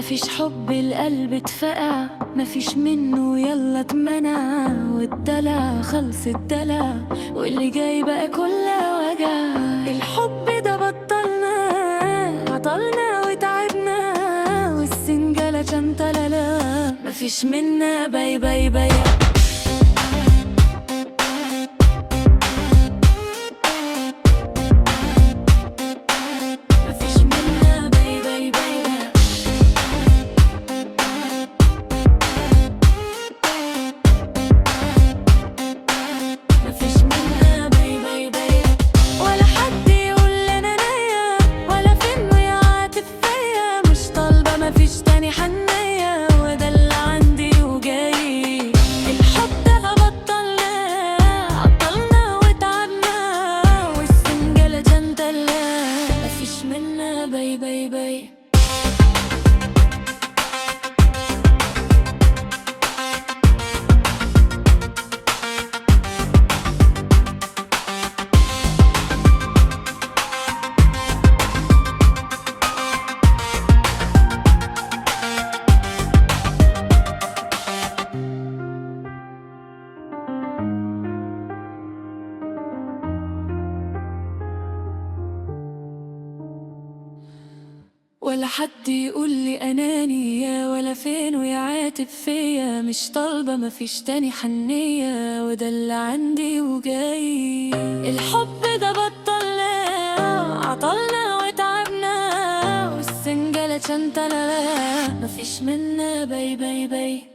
مفيش حب القلب اتفقع، مفيش منه يلا اتمنع، والدلع خلص الدلع، واللي جاي بقى كله وجع. الحب ده بطلنا، عطلنا وتعبنا، والسنجلة شنتللا، مفيش منا باي باي باي. باي باي باي. ولا حد يقول لي انانية، ولا فين ويعاتب فيا، مش طالبة مفيش تاني حنية، وده اللي عندي وجاي. الحب ده بطلنا، عطلنا وتعبنا، والسنجلة شنتللا، مفيش منا باي باي باي.